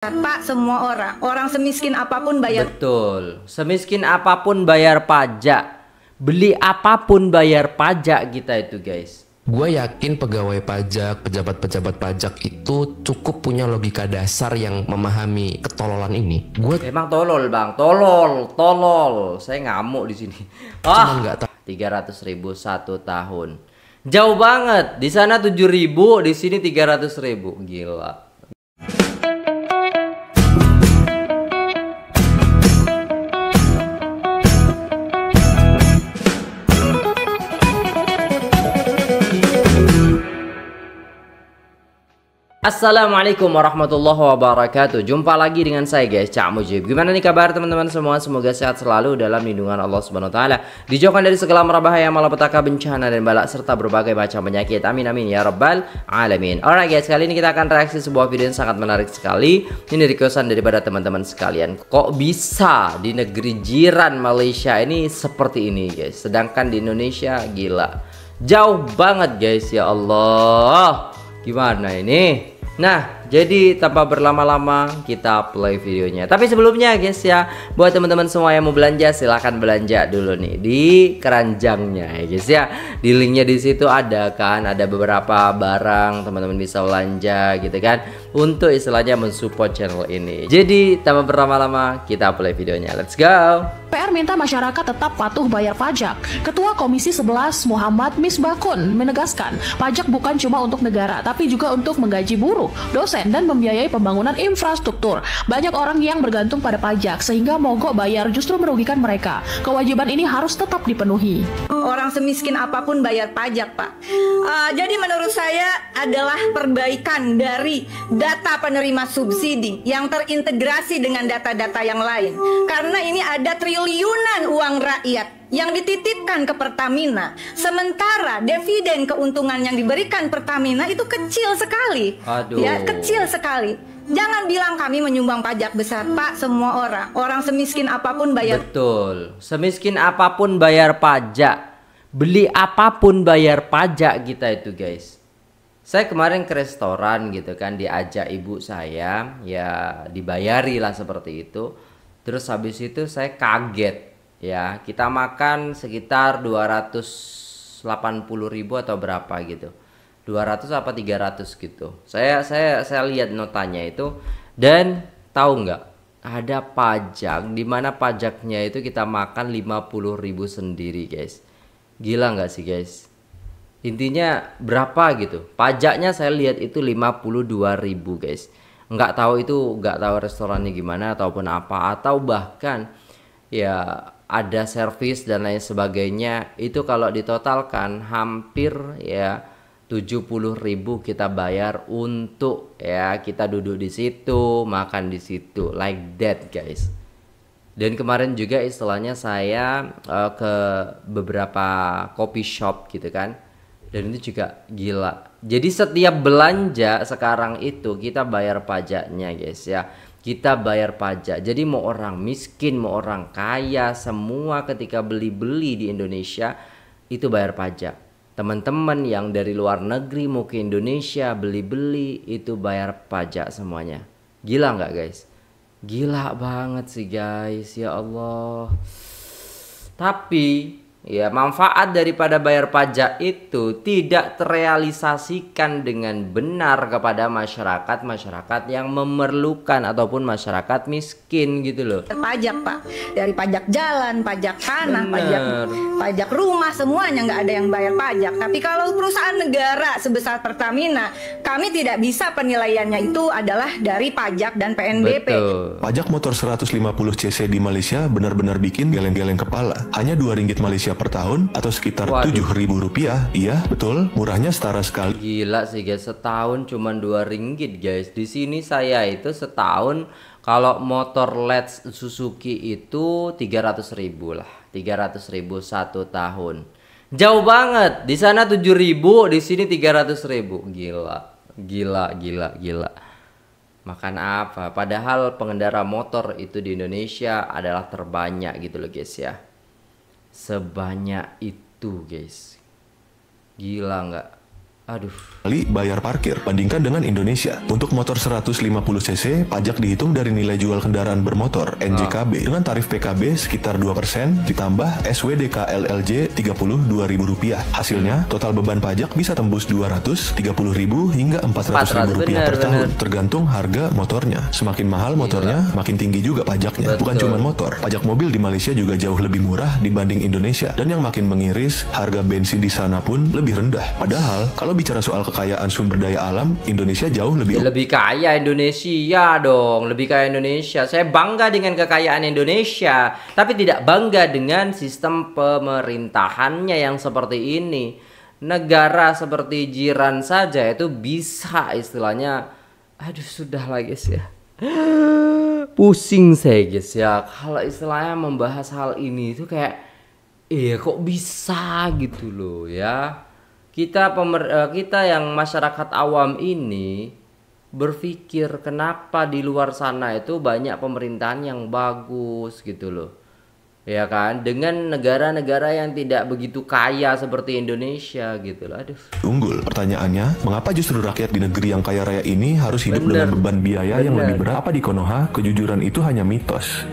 Pak, semua orang semiskin apapun bayar. Betul, semiskin apapun bayar pajak, beli apapun bayar pajak kita itu guys. Gue yakin pegawai pajak, pejabat-pejabat pajak itu cukup punya logika dasar yang memahami ketololan ini. Gue Emang tolol bang, tolol. Saya ngamuk di sini. cuma nggak tahu. 300.000 1 tahun, jauh banget. Di sana 7.000, di sini 300.000, gila. Assalamualaikum warahmatullahi wabarakatuh. Jumpa lagi dengan saya guys, Cak Mujib. Gimana nih kabar teman-teman semua? Semoga sehat selalu dalam lindungan Allah Subhanahu wa taala. Dijauhkan dari segala mara bahaya, malapetaka, bencana dan balak serta berbagai macam penyakit. Amin amin ya rabbal alamin. Alright guys, kali ini kita akan reaksi sebuah video yang sangat menarik sekali. Ini requestan daripada teman-teman sekalian. Kok bisa di negeri jiran Malaysia ini seperti ini guys, sedangkan di Indonesia gila jauh banget guys, ya Allah. Gimana ini? Nah, jadi tanpa berlama-lama kita play videonya. Tapi sebelumnya guys ya, buat teman-teman semua yang mau belanja silahkan belanja dulu nih di keranjangnya ya guys ya. Di linknya di situ ada kan, ada beberapa barang teman-teman bisa belanja gitu kan, untuk istilahnya mensupport channel ini. Jadi tanpa berlama-lama kita play videonya. Let's go. PR minta masyarakat tetap patuh bayar pajak. Ketua Komisi 11 Muhammad Misbakun menegaskan, pajak bukan cuma untuk negara, tapi juga untuk menggaji buruh, dosen, dan membiayai pembangunan infrastruktur. Banyak orang yang bergantung pada pajak, sehingga mogok bayar justru merugikan mereka. Kewajiban ini harus tetap dipenuhi. Orang semiskin apapun bayar pajak, Pak. Jadi menurut saya adalah perbaikan dari data penerima subsidi yang terintegrasi dengan data-data yang lain. Karena ini ada triliunan uang rakyat yang dititipkan ke Pertamina, sementara dividen keuntungan yang diberikan Pertamina itu kecil sekali. Aduh. Ya, kecil sekali. Jangan bilang kami menyumbang pajak besar, Pak. Semua orang semiskin apapun bayar. Betul, semiskin apapun bayar pajak, beli apapun bayar pajak kita itu guys. Saya kemarin ke restoran gitu kan, diajak ibu saya, ya dibayari lah seperti itu. Terus habis itu saya kaget ya, kita makan sekitar 280.000 atau berapa gitu, 200 apa 300 gitu. Saya lihat notanya itu, dan tahu nggak, ada pajak dimana pajaknya itu kita makan 50.000 sendiri guys. Gila nggak sih guys? Intinya berapa gitu pajaknya, saya lihat itu 52.000 guys. Nggak tahu restorannya gimana ataupun apa, atau bahkan ya ada servis dan lain sebagainya. Itu kalau ditotalkan hampir ya 70.000 kita bayar untuk ya kita duduk di situ, makan di situ, like that guys. Dan kemarin juga istilahnya saya ke beberapa coffee shop gitu kan, dan itu juga gila. Jadi setiap belanja sekarang itu kita bayar pajaknya guys ya. Kita bayar pajak. Jadi mau orang miskin, mau orang kaya, semua ketika beli-beli di Indonesia itu bayar pajak. Teman-teman yang dari luar negeri mau ke Indonesia beli-beli itu bayar pajak semuanya. Gila nggak guys? Gila banget sih guys, ya Allah. Tapi ya manfaat daripada bayar pajak itu tidak terrealisasikan dengan benar kepada masyarakat yang memerlukan ataupun masyarakat miskin gitu loh. Pajak, Pak, dari pajak jalan, pajak tanah, pajak rumah, semuanya nggak ada yang bayar pajak. Tapi kalau perusahaan negara sebesar Pertamina, kami tidak bisa penilaiannya itu adalah dari pajak dan PNBP. Betul. Pajak motor 150 cc di Malaysia benar-benar bikin geleng-geleng kepala. Hanya RM2 Malaysia per tahun atau sekitar Rp7.000. Iya, betul. Murahnya setara sekali. Gila sih guys, setahun cuma RM2 guys. Di sini saya itu setahun kalau motor Let's Suzuki itu 300.000 lah. 300.000 1 tahun. Jauh banget. Di sana 7.000, di sini 300.000. Gila. Makan apa? Padahal pengendara motor itu di Indonesia adalah terbanyak gitu loh guys ya. Sebanyak itu guys. Gila nggak? Aduh. kali bayar parkir bandingkan dengan Indonesia. Untuk motor 150 cc, pajak dihitung dari nilai jual kendaraan bermotor NJKB dengan tarif PKB sekitar 2% ditambah SWDK LLJ Rp32.000. Hasilnya, total beban pajak bisa tembus Rp230.000 hingga Rp400.000 per tahun, tergantung harga motornya. Semakin mahal motornya, makin tinggi juga pajaknya. Bukan cuma motor, pajak mobil di Malaysia juga jauh lebih murah dibanding Indonesia. Dan yang makin mengiris, harga bensin di sana pun lebih rendah. Padahal, kalau bicara soal kekayaan sumber daya alam, Indonesia jauh lebih kaya Indonesia dong, lebih kaya Indonesia. Saya bangga dengan kekayaan Indonesia, tapi tidak bangga dengan sistem pemerintahannya yang seperti ini. Negara seperti jiran saja itu bisa istilahnya, aduh sudah lah guys ya. Pusing saya guys ya, kalau istilahnya membahas hal ini itu kayak, kok bisa gitu loh ya. Kita yang masyarakat awam ini berpikir kenapa di luar sana itu banyak pemerintahan yang bagus gitu loh. Ya kan, dengan negara-negara yang tidak begitu kaya seperti Indonesia gitu loh. Aduh. unggul. Pertanyaannya, mengapa justru rakyat di negeri yang kaya raya ini harus hidup dengan beban biaya yang lebih berat? Apa di Konoha kejujuran itu hanya mitos?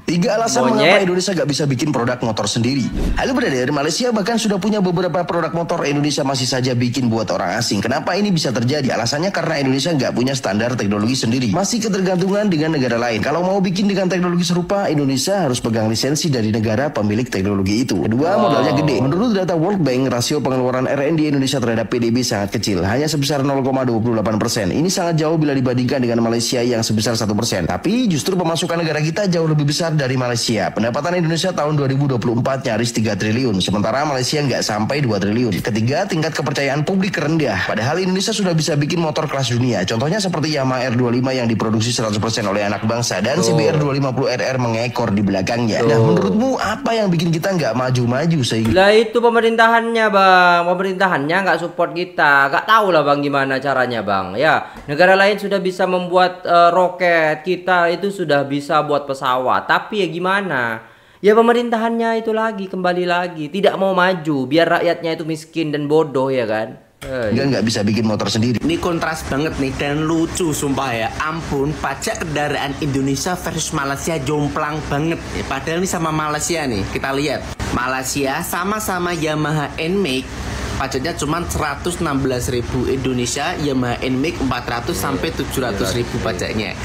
3 alasan mengapa Indonesia gak bisa bikin produk motor sendiri. Halo brother, Malaysia bahkan sudah punya beberapa produk motor, Indonesia masih saja bikin buat orang asing. Kenapa ini bisa terjadi? Alasannya karena Indonesia gak punya standar teknologi sendiri. Masih ketergantungan dengan negara lain. Kalau mau bikin dengan teknologi serupa, Indonesia harus pegang lisensi dari negara pemilik teknologi itu. Kedua, modalnya gede. Menurut data World Bank, rasio pengeluaran R&D Indonesia terhadap PDB sangat kecil, hanya sebesar 0,28%. Ini sangat jauh bila dibandingkan dengan Malaysia yang sebesar 1%. Tapi justru pemasukan negara kita jauh lebih besar dari Malaysia. Pendapatan Indonesia tahun 2024 nyaris 3 triliun, sementara Malaysia nggak sampai 2 triliun. Ketiga, tingkat kepercayaan publik rendah. Padahal Indonesia sudah bisa bikin motor kelas dunia. Contohnya seperti Yamaha R25 yang diproduksi 100% oleh anak bangsa dan CBR 250RR mengekor di belakangnya. Nah, menurutmu apa yang bikin kita nggak maju-maju sehingga? Lah itu pemerintahannya bang, pemerintahannya nggak support kita, nggak tahu lah bang gimana caranya bang. Ya negara lain sudah bisa membuat roket, kita itu sudah bisa buat pesawat, tapi ya gimana? Ya pemerintahannya itu lagi, kembali lagi tidak mau maju, biar rakyatnya itu miskin dan bodoh ya kan? Nggak bisa bikin motor sendiri. Ini kontras banget nih dan lucu sumpah ya. Ampun, pajak kendaraan Indonesia versus Malaysia jomplang banget ya. Padahal ini sama Malaysia nih, kita lihat Malaysia sama-sama Yamaha NMAX, pajaknya cuma 116.000. Indonesia Yamaha NMAX 400 sampai 700.000 pajaknya.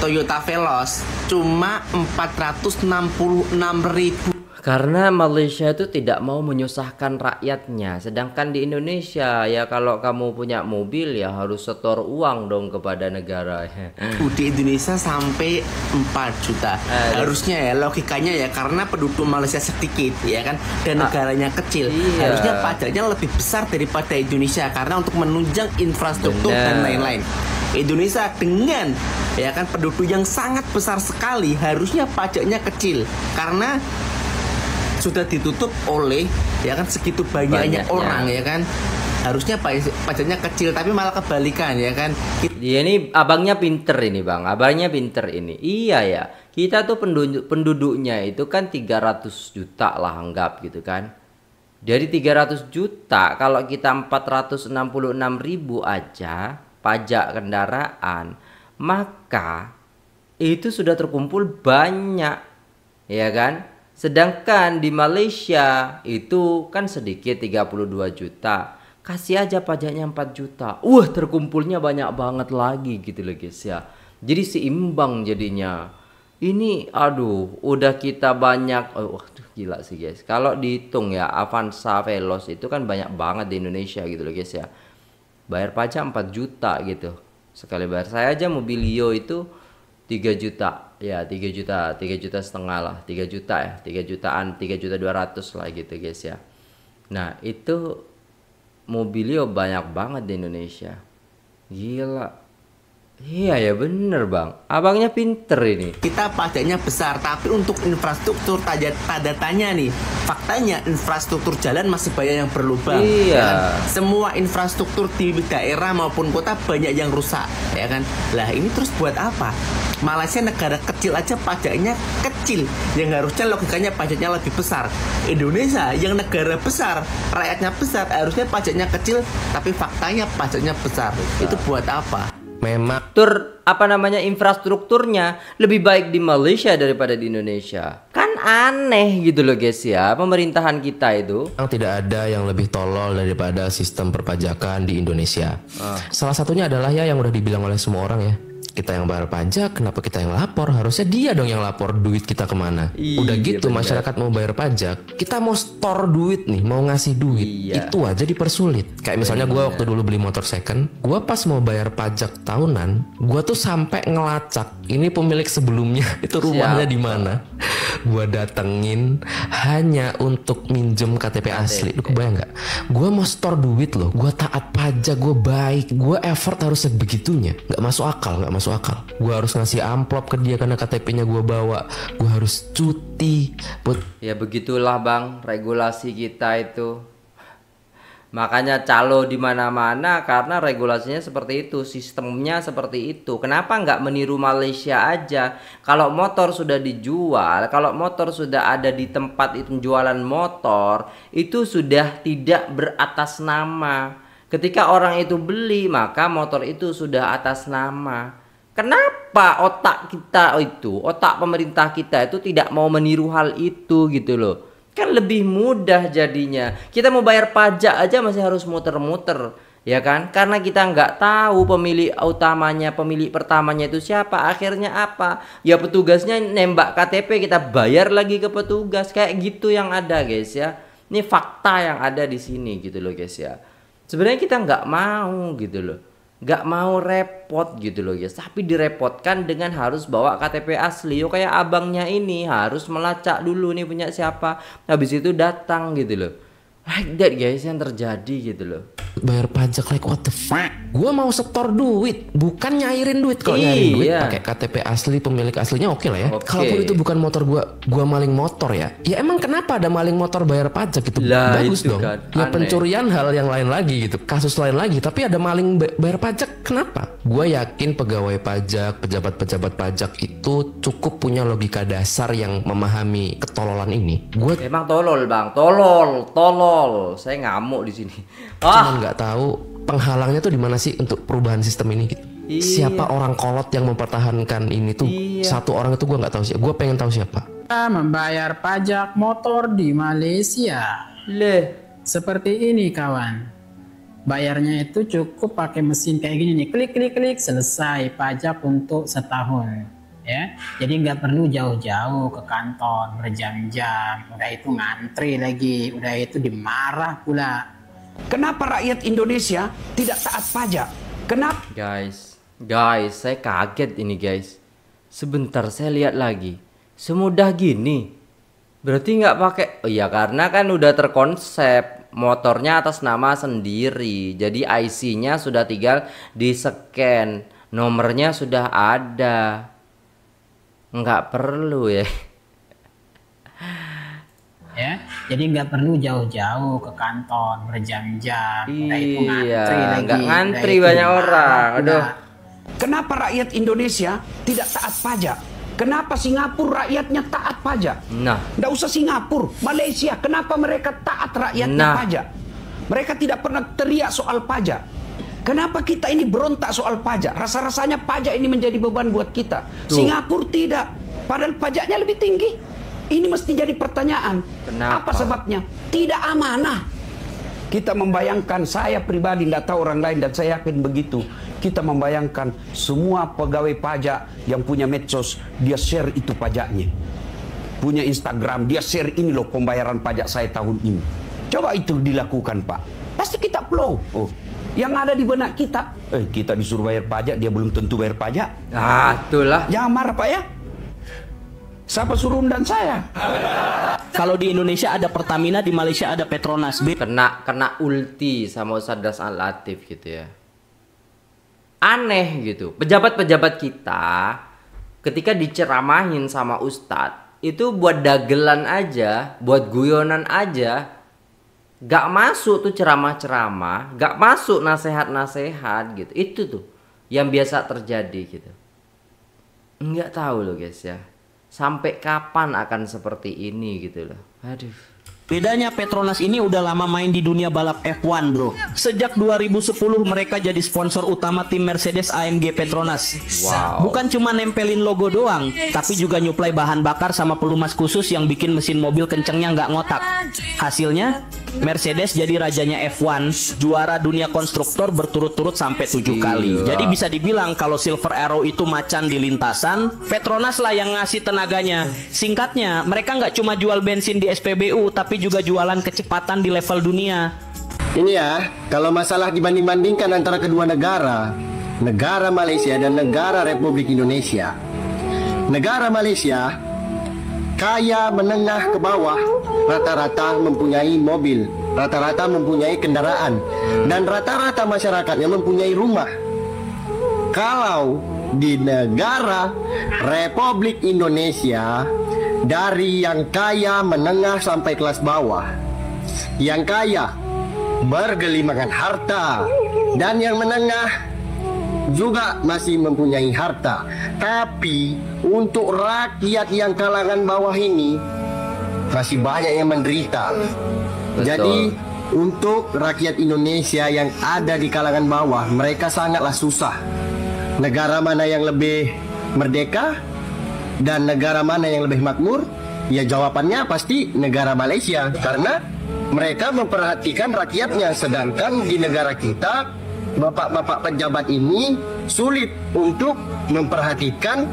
Toyota Veloz cuma 466.000. Karena Malaysia itu tidak mau menyusahkan rakyatnya. Sedangkan di Indonesia ya kalau kamu punya mobil ya harus setor uang dong kepada negara. Di Indonesia sampai 4 juta. Harusnya ya logikanya ya, karena penduduk Malaysia sedikit ya kan, dan negaranya kecil. Harusnya pajaknya lebih besar daripada Indonesia karena untuk menunjang infrastruktur dan lain-lain. Indonesia dengan ya kan penduduk yang sangat besar sekali, harusnya pajaknya kecil karena sudah ditutup oleh ya kan segitu banyaknya orang ya kan, harusnya pajaknya kecil tapi malah kebalikan ya kan. Dia ini abangnya pinter ini bang, abangnya pinter ini. Iya ya, kita tuh penduduknya itu kan 300 juta lah anggap gitu kan. Dari 300 juta kalau kita 466.000 aja pajak kendaraan, maka itu sudah terkumpul banyak ya kan. Sedangkan di Malaysia itu kan sedikit 32 juta. Kasih aja pajaknya 4 juta. Terkumpulnya banyak banget lagi gitu loh guys ya. Jadi seimbang jadinya. Ini aduh, udah kita banyak. Gila sih guys. Kalau dihitung ya, Avanza Veloz itu kan banyak banget di Indonesia gitu loh guys ya. Bayar pajak 4 juta gitu. Sekali bayar. Saya aja Mobilio itu 3 juta. Ya 3 juta setengah lah, 3 juta ya, 3 jutaan, 3.200.000 lah gitu guys ya. Nah itu Mobilio banyak banget di Indonesia. Gila. Iya ya bener bang, abangnya pinter ini. Kita pajaknya besar, tapi untuk infrastruktur tanda tanya nih. Faktanya infrastruktur jalan masih banyak yang berlubang. Iya. Ya kan? Semua infrastruktur di daerah maupun kota banyak yang rusak, ya kan. Lah ini terus buat apa? Malaysia negara kecil aja pajaknya kecil, yang harusnya logikanya pajaknya lebih besar. Indonesia yang negara besar, rakyatnya besar, harusnya pajaknya kecil, tapi faktanya pajaknya besar. Itu buat apa? Memang Infrastrukturnya lebih baik di Malaysia daripada di Indonesia. Kan aneh gitu loh guys ya, pemerintahan kita itu. tidak ada yang lebih tolol daripada sistem perpajakan di Indonesia. Salah satunya adalah ya yang udah dibilang oleh semua orang ya. Kita yang bayar pajak, kenapa kita yang lapor? Harusnya dia dong yang lapor duit kita kemana. Udah gitu bener. masyarakat mau bayar pajak, kita mau store duit nih, mau ngasih duit, itu aja dipersulit. Kayak misalnya gue waktu dulu beli motor second, gue pas mau bayar pajak tahunan, gue tuh sampai ngelacak ini pemilik sebelumnya itu rumahnya di mana. Gue datengin hanya untuk minjem KTP asli. Lu kebayang nggak? Gue mau store duit loh, gue taat pajak, gue baik, gue effort harus sebegitunya. Nggak masuk akal. Gue harus ngasih amplop ke dia karena KTP-nya gue bawa. Gue harus cuti. Ya begitulah bang, regulasi kita itu. Makanya calo di mana-mana karena regulasinya seperti itu, sistemnya seperti itu. Kenapa nggak meniru Malaysia aja? Kalau motor sudah dijual, kalau motor sudah ada di tempat itu penjualan motor, itu sudah tidak beratas nama. Ketika orang itu beli, maka motor itu sudah atas nama. Kenapa otak kita itu, otak pemerintah kita itu tidak mau meniru hal itu gitu loh. Kan lebih mudah jadinya. Kita mau bayar pajak aja masih harus muter-muter, ya kan? Karena kita nggak tahu pemilik utamanya, pemilik pertamanya itu siapa. Akhirnya apa? Ya petugasnya nembak KTP, kita bayar lagi ke petugas. Kayak gitu yang ada guys ya. Ini fakta yang ada di sini gitu loh guys ya. Sebenarnya kita nggak mau gitu loh. Nggak mau repot gitu loh guys, tapi direpotkan dengan harus bawa KTP asli. Yo kayak abangnya ini harus melacak dulu nih punya siapa, habis itu datang gitu loh. Like that guys yang terjadi gitu loh. Bayar pajak like what the fuck. Gue mau setor duit, bukan nyairin duit. Kalau nyairin duit pakai KTP asli, pemilik aslinya oke lah ya. Kalaupun itu bukan motor gue maling motor ya. Ya emang kenapa ada maling motor bayar pajak gitu? Bagus dong. Kan, ya pencurian hal yang lain lagi gitu, kasus lain lagi. Tapi ada maling bayar pajak, kenapa? Gue yakin pegawai pajak, pejabat-pejabat pajak itu cukup punya logika dasar yang memahami ketololan ini. Gue emang tolol bang, tolol. Saya ngamuk di sini. Cuman nggak tahu penghalangnya tuh di mana sih untuk perubahan sistem ini gitu. Siapa orang kolot yang mempertahankan ini tuh? Satu orang itu gue nggak tahu sih. Gue pengen tahu siapa. Membayar pajak motor di Malaysia. Seperti ini kawan. Bayarnya itu cukup pakai mesin kayak gini nih. Klik selesai pajak untuk setahun. Ya, jadi nggak perlu jauh-jauh ke kantor berjam-jam, udah itu ngantri lagi, udah itu dimarah pula. Kenapa rakyat Indonesia tidak taat pajak? Kenapa? Guys, saya kaget ini guys. Sebentar saya lihat lagi, semudah gini. Berarti nggak pakai? Oh iya, karena kan udah terkonsep motornya atas nama sendiri, jadi IC-nya sudah tinggal di scan, nomornya sudah ada. Nggak perlu ya. Ya, jadi nggak perlu jauh-jauh ke kantor berjam-jam. Udah itu ngantri lagi. Nggak ngantri banyak orang. Aduh. Kenapa rakyat Indonesia tidak taat pajak? Kenapa Singapura rakyatnya taat pajak? Nggak usah Singapura, Malaysia. Kenapa mereka taat rakyatnya pajak? Mereka tidak pernah teriak soal pajak. Kenapa kita ini berontak soal pajak? Rasa-rasanya pajak ini menjadi beban buat kita. Singapura tidak. Padahal pajaknya lebih tinggi. Ini mesti jadi pertanyaan. Kenapa? Apa sebabnya? Tidak amanah. Kita membayangkan, saya pribadi tidak tahu orang lain dan saya yakin begitu. Kita membayangkan semua pegawai pajak yang punya medsos, dia share itu pajaknya. Punya Instagram, dia share ini loh pembayaran pajak saya tahun ini. Coba itu dilakukan Pak. Pasti kita flow. Yang ada di benak kita, kita disuruh bayar pajak, dia belum tentu bayar pajak. Itulah. Jangan marah Pak ya. Siapa suruh undang saya? Kalau di Indonesia ada Pertamina, di Malaysia ada Petronas. Kena ulti sama Ustadz Das Al Latif gitu ya. Aneh gitu. Pejabat-pejabat kita ketika diceramahin sama Ustadz itu buat dagelan aja, buat guyonan aja. Gak masuk tuh ceramah-ceramah, gak masuk nasehat-nasehat gitu. Itu tuh yang biasa terjadi gitu. nggak tahu loh guys ya, sampai kapan akan seperti ini gitu loh. Aduh. Bedanya Petronas ini udah lama main di dunia balap F1 bro. Sejak 2010 mereka jadi sponsor utama tim Mercedes AMG Petronas. Wow. Bukan cuma nempelin logo doang, tapi juga nyuplai bahan bakar sama pelumas khusus yang bikin mesin mobil kencengnya nggak ngotak. Hasilnya Mercedes jadi rajanya F1, juara dunia konstruktor berturut-turut sampai 7 kali. Jadi bisa dibilang kalau Silver Arrow itu macan di lintasan, Petronas lah yang ngasih tenaganya. Singkatnya, mereka nggak cuma jual bensin di SPBU, tapi juga jualan kecepatan di level dunia. Ini ya, kalau masalah dibanding-bandingkan antara kedua negara, negara Malaysia dan negara Republik Indonesia. Negara Malaysia kaya menengah ke bawah, rata-rata mempunyai mobil, rata-rata mempunyai kendaraan, dan rata-rata masyarakatnya mempunyai rumah. Kalau di negara Republik Indonesia, dari yang kaya menengah sampai kelas bawah, yang kaya bergelimangan harta, dan yang menengah juga masih mempunyai harta. Tapi untuk rakyat yang kalangan bawah ini masih banyak yang menderita. Betul. Jadi untuk rakyat Indonesia yang ada di kalangan bawah, mereka sangatlah susah. Negara mana yang lebih merdeka dan negara mana yang lebih makmur? Ya jawabannya pasti negara Malaysia, karena mereka memperhatikan rakyatnya. Sedangkan di negara kita, bapak-bapak pejabat ini sulit untuk memperhatikan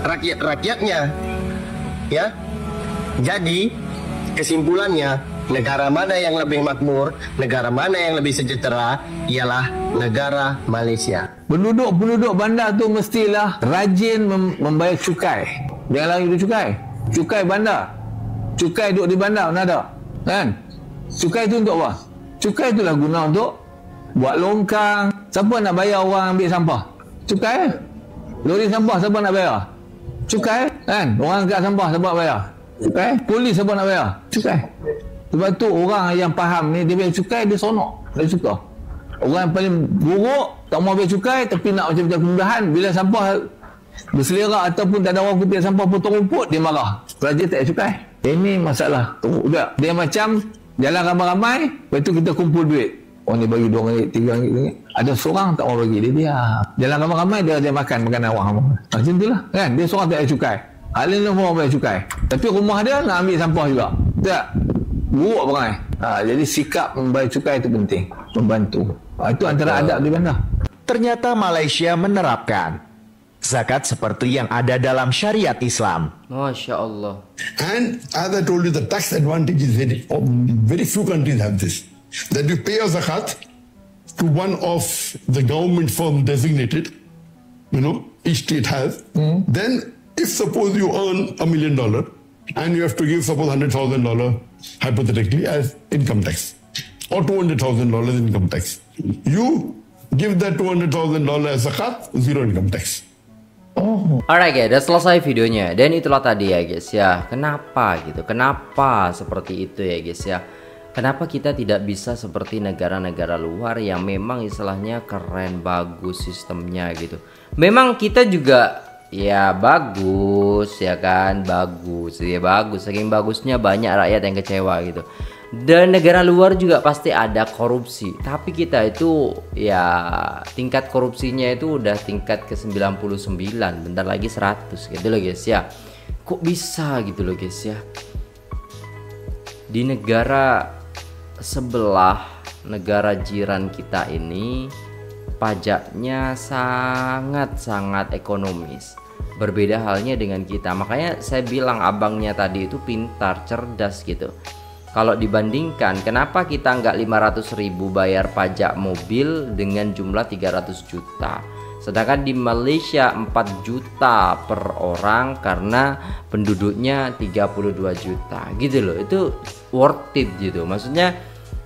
rakyat-rakyatnya. Ya. Jadi kesimpulannya, negara mana yang lebih makmur, negara mana yang lebih sejahtera, ialah negara Malaysia. Penduduk bandar tu mestilah rajin membayar cukai. Jangan lagi duduk cukai. Cukai bandar. Cukai duduk di bandar mana ada? Kan? Cukai tu untuk apa? Cukai itulah guna untuk buat longkang. Siapa nak bayar orang ambil sampah? Cukai. Lori sampah siapa nak bayar? Cukai. Kan? Orang angkat sampah siapa nak bayar? Cukai. Polis siapa nak bayar? Cukai. Sebab tu orang yang faham ni, dia bayar cukai, dia sonok. Dia suka. Orang yang paling buruk, tak mau bayar cukai, tapi nak macam-macam kemudahan. Bila sampah berselerak ataupun tak ada orang kutip sampah potong rumput, dia marah. Raja tak cukai. Ini masalah teruk juga. Dia macam jalan ramai-ramai, lepas tu kita kumpul duit. Orang ni bagi RM2, RM3. Ada seorang tak mau bagi, dia diam. Jalan ramai-ramai, dia makan awang. Macam tu lah. Kan? Dia seorang tak bayar cukai. Alin orang bayar cukai. Tapi rumah dia nak ambil sampah juga. Tak. Buruk perangai. Jadi sikap membayar cukai itu penting. Membantu. Itu antara adab di bandar. Ternyata Malaysia menerapkan zakat seperti yang ada dalam syariat Islam. Masya Allah. And as I told you, the tax advantage is very few countries have this. That you pay a zakat to one of the government firm designated, each state has. Then if suppose you earn $1 million and you have to give suppose $100,000 hypothetically as income tax or $200,000 income tax, you give that $200,000 as zakat, zero income tax. Alright guys, udah selesai videonya. Dan itulah tadi ya guys ya, kenapa gitu, kenapa seperti itu ya guys ya. Kenapa kita tidak bisa seperti negara-negara luar yang memang istilahnya keren, bagus sistemnya gitu. Memang kita juga ya bagus ya kan, bagus ya bagus, saking bagusnya banyak rakyat yang kecewa gitu. Dan negara luar juga pasti ada korupsi, tapi kita itu ya tingkat korupsinya itu udah tingkat ke 99, bentar lagi 100 gitu loh guys ya. Kok bisa gitu loh guys ya, di negara sebelah, negara jiran kita ini pajaknya sangat-sangat ekonomis. Berbeda halnya dengan kita. Makanya saya bilang abangnya tadi itu pintar, cerdas gitu. Kalau dibandingkan, kenapa kita nggak 500.000 bayar pajak mobil dengan jumlah 300 juta, sedangkan di Malaysia 4 juta per orang karena penduduknya 32 juta gitu loh. Itu worth it gitu, maksudnya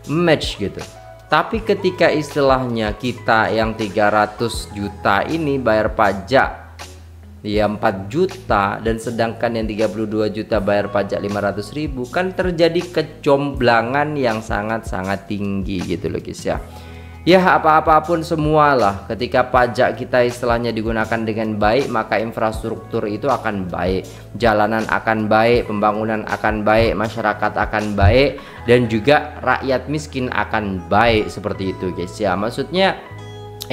match gitu. Tapi ketika istilahnya kita yang 300 juta ini bayar pajak ya 4 juta, dan sedangkan yang 32 juta bayar pajak 500.000, kan terjadi kejomblangan yang sangat-sangat tinggi gitu loh guys ya. ya apa-apapun semualah, ketika pajak kita istilahnya digunakan dengan baik, maka infrastruktur itu akan baik, jalanan akan baik, pembangunan akan baik, masyarakat akan baik, dan juga rakyat miskin akan baik. Seperti itu guys ya, maksudnya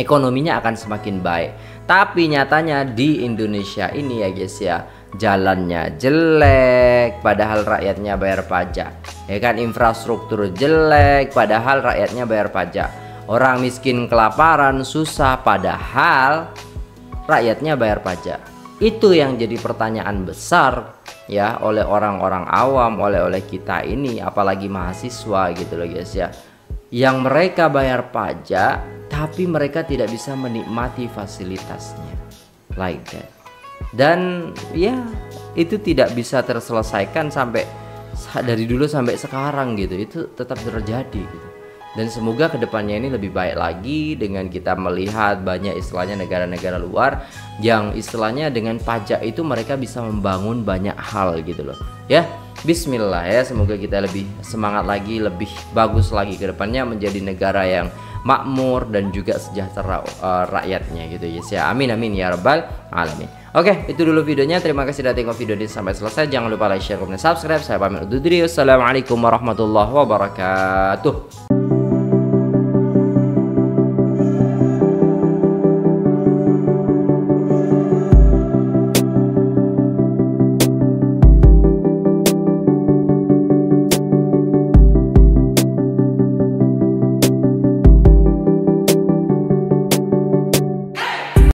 ekonominya akan semakin baik. Tapi nyatanya di Indonesia ini ya guys ya, jalannya jelek padahal rakyatnya bayar pajak, ya kan, infrastruktur jelek padahal rakyatnya bayar pajak, orang miskin kelaparan susah padahal rakyatnya bayar pajak. Itu yang jadi pertanyaan besar ya oleh orang-orang awam, oleh kita ini, apalagi mahasiswa gitu loh guys ya, yang mereka bayar pajak tapi mereka tidak bisa menikmati fasilitasnya like that. Dan ya itu tidak bisa terselesaikan sampai dari dulu sampai sekarang gitu, itu tetap terjadi gitu. Dan semoga kedepannya ini lebih baik lagi dengan kita melihat banyak istilahnya negara-negara luar yang istilahnya dengan pajak itu mereka bisa membangun banyak hal gitu loh ya. Bismillah ya, semoga kita lebih semangat lagi, lebih bagus lagi ke depannya, menjadi negara yang makmur dan juga sejahtera rakyatnya gitu ya. Amin amin ya rabbal alamin. Oke, itu dulu videonya. Terima kasih sudah tengok video ini sampai selesai. Jangan lupa like, share, komen, subscribe. Saya pamit undur diri. Wassalamualaikum warahmatullahi wabarakatuh.